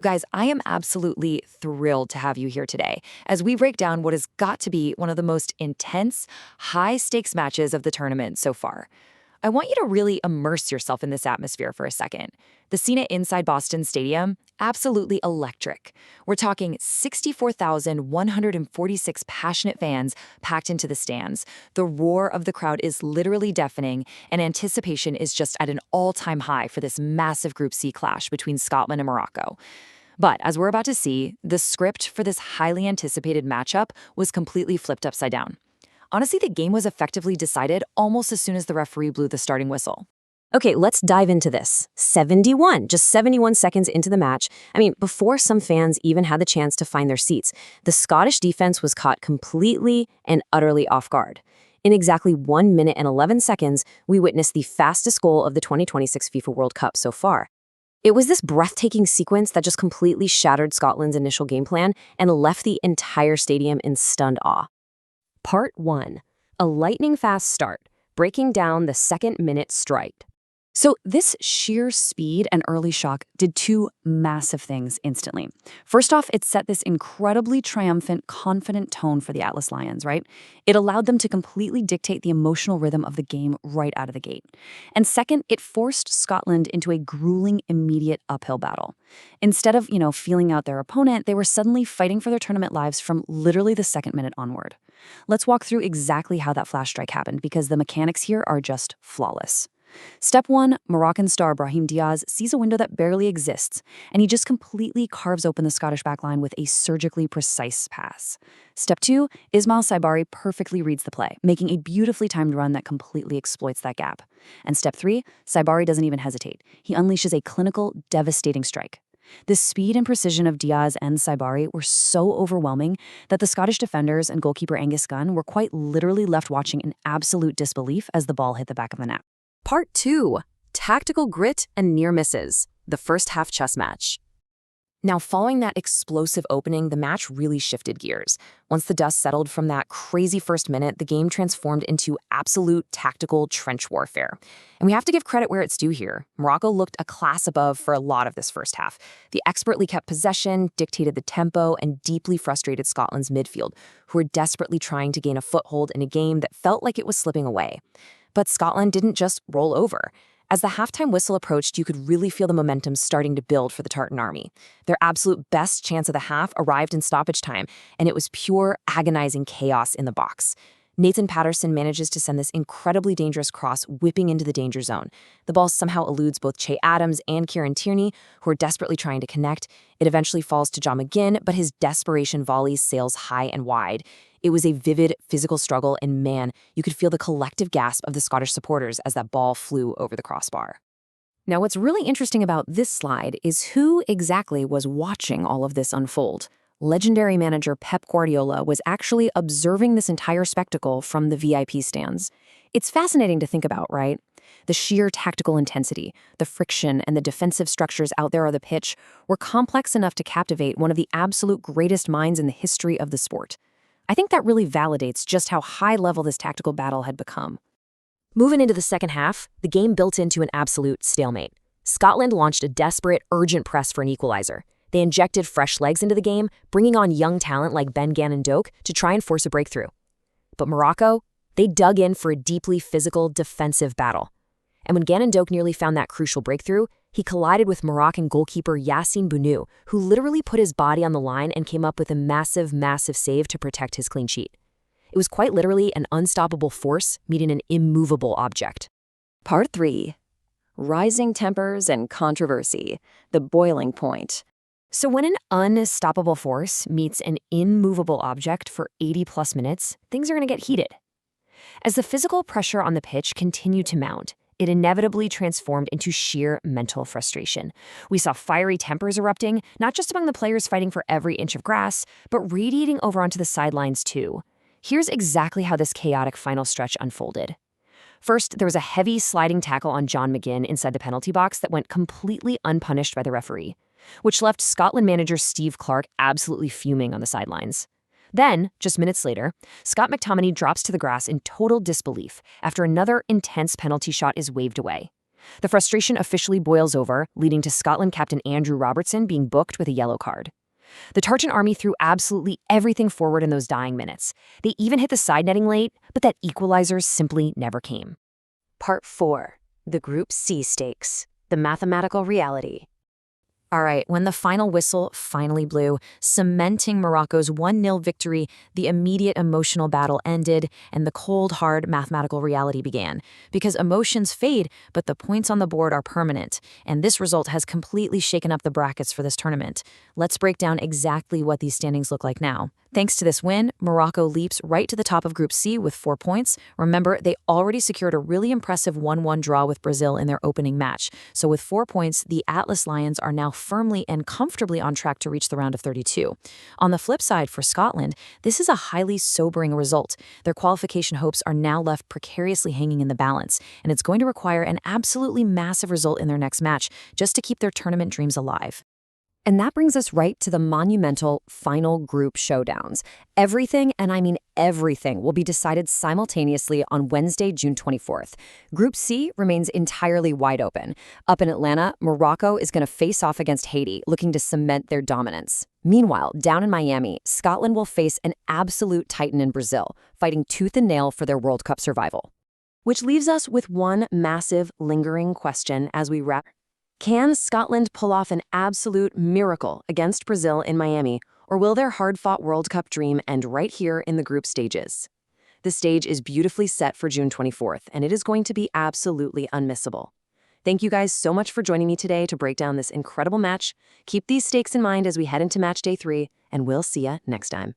Guys, I am absolutely thrilled to have you here today as we break down what has got to be one of the most intense, high-stakes matches of the tournament so far. I want you to really immerse yourself in this atmosphere for a second. The scene at inside Boston Stadium, absolutely electric. We're talking 64,146 passionate fans packed into the stands. The roar of the crowd is literally deafening, and anticipation is just at an all-time high for this massive Group C clash between Scotland and Morocco. But as we're about to see, the script for this highly anticipated matchup was completely flipped upside down. Honestly, the game was effectively decided almost as soon as the referee blew the starting whistle. Okay, let's dive into this. Just 71 seconds into the match. Before some fans even had the chance to find their seats, the Scottish defense was caught completely and utterly off guard. In exactly 1 minute and 11 seconds, we witnessed the fastest goal of the 2026 FIFA World Cup so far. It was this breathtaking sequence that just completely shattered Scotland's initial game plan and left the entire stadium in stunned awe. Part 1. A lightning-fast start, breaking down the second-minute strike. So this sheer speed and early shock did two massive things instantly. First off, it set this incredibly triumphant, confident tone for the Atlas Lions, right? It allowed them to completely dictate the emotional rhythm of the game right out of the gate. And second, it forced Scotland into a grueling, immediate uphill battle. Instead of, feeling out their opponent, they were suddenly fighting for their tournament lives from literally the second minute onward. Let's walk through exactly how that flash strike happened because the mechanics here are just flawless. Step 1, Moroccan star Brahim Díaz sees a window that barely exists, and he just completely carves open the Scottish backline with a surgically precise pass. Step 2, Ismael Saibari perfectly reads the play, making a beautifully timed run that completely exploits that gap. And Step 3, Saibari doesn't even hesitate. He unleashes a clinical, devastating strike. The speed and precision of Díaz and Saibari were so overwhelming that the Scottish defenders and goalkeeper Angus Gunn were quite literally left watching in absolute disbelief as the ball hit the back of the net. Part 2. Tactical grit and near misses. The first half chess match. Now, following that explosive opening, the match really shifted gears. Once the dust settled from that crazy first minute, the game transformed into absolute tactical trench warfare. And we have to give credit where it's due here. Morocco looked a class above for a lot of this first half. They expertly kept possession, dictated the tempo, and deeply frustrated Scotland's midfield, who were desperately trying to gain a foothold in a game that felt like it was slipping away. But Scotland didn't just roll over. As the halftime whistle approached, you could really feel the momentum starting to build for the Tartan army. Their absolute best chance of the half arrived in stoppage time, and it was pure, agonizing chaos in the box. Nathan Patterson manages to send this incredibly dangerous cross whipping into the danger zone. The ball somehow eludes both Che Adams and Kieran Tierney, who are desperately trying to connect. It eventually falls to John McGinn, but his desperation volley sails high and wide. It was a vivid physical struggle, and man, you could feel the collective gasp of the Scottish supporters as that ball flew over the crossbar. Now, what's really interesting about this slide is who exactly was watching all of this unfold. Legendary manager Pep Guardiola was actually observing this entire spectacle from the VIP stands. It's fascinating to think about, right? The sheer tactical intensity, the friction, and the defensive structures out there on the pitch were complex enough to captivate one of the absolute greatest minds in the history of the sport. I think that really validates just how high-level this tactical battle had become. Moving into the second half, the game built into an absolute stalemate. Scotland launched a desperate, urgent press for an equalizer. They injected fresh legs into the game, bringing on young talent like Gannon-Doak to try and force a breakthrough. But Morocco, they dug in for a deeply physical, defensive battle. And when Gannon-Doak nearly found that crucial breakthrough, he collided with Moroccan goalkeeper Yassine Bounou, who literally put his body on the line and came up with a massive, massive save to protect his clean sheet. It was quite literally an unstoppable force meeting an immovable object. Part 3. Rising tempers and controversy. The boiling point. So when an unstoppable force meets an immovable object for 80-plus minutes, things are going to get heated. As the physical pressure on the pitch continued to mount, it inevitably transformed into sheer mental frustration. We saw fiery tempers erupting, not just among the players fighting for every inch of grass, but radiating over onto the sidelines too. Here's exactly how this chaotic final stretch unfolded. First, there was a heavy sliding tackle on John McGinn inside the penalty box that went completely unpunished by the referee, which left Scotland manager Steve Clarke absolutely fuming on the sidelines. Then, just minutes later, Scott McTominay drops to the grass in total disbelief after another intense penalty shot is waved away. The frustration officially boils over, leading to Scotland captain Andrew Robertson being booked with a yellow card. The Tartan army threw absolutely everything forward in those dying minutes. They even hit the side netting late, but that equalizer simply never came. Part 4. The Group C Stakes. The Mathematical Reality. All right, when the final whistle finally blew, cementing Morocco's 1-0 victory, the immediate emotional battle ended, and the cold, hard mathematical reality began. Because emotions fade, but the points on the board are permanent, and this result has completely shaken up the brackets for this tournament. Let's break down exactly what these standings look like now. Thanks to this win, Morocco leaps right to the top of Group C with 4 points. Remember, they already secured a really impressive 1-1 draw with Brazil in their opening match. So with 4 points, the Atlas Lions are now firmly and comfortably on track to reach the round of 32. On the flip side, for Scotland, this is a highly sobering result. Their qualification hopes are now left precariously hanging in the balance, and it's going to require an absolutely massive result in their next match just to keep their tournament dreams alive. And that brings us right to the monumental final group showdowns. Everything, and I mean everything, will be decided simultaneously on Wednesday, June 24th. Group C remains entirely wide open. Up in Atlanta, Morocco is going to face off against Haiti, looking to cement their dominance. Meanwhile, down in Miami, Scotland will face an absolute titan in Brazil, fighting tooth and nail for their World Cup survival. Which leaves us with one massive, lingering question as we wrap. Can Scotland pull off an absolute miracle against Brazil in Miami, or will their hard-fought World Cup dream end right here in the group stages? The stage is beautifully set for June 24th, and it is going to be absolutely unmissable. Thank you guys so much for joining me today to break down this incredible match. Keep these stakes in mind as we head into match day 3, and we'll see ya next time.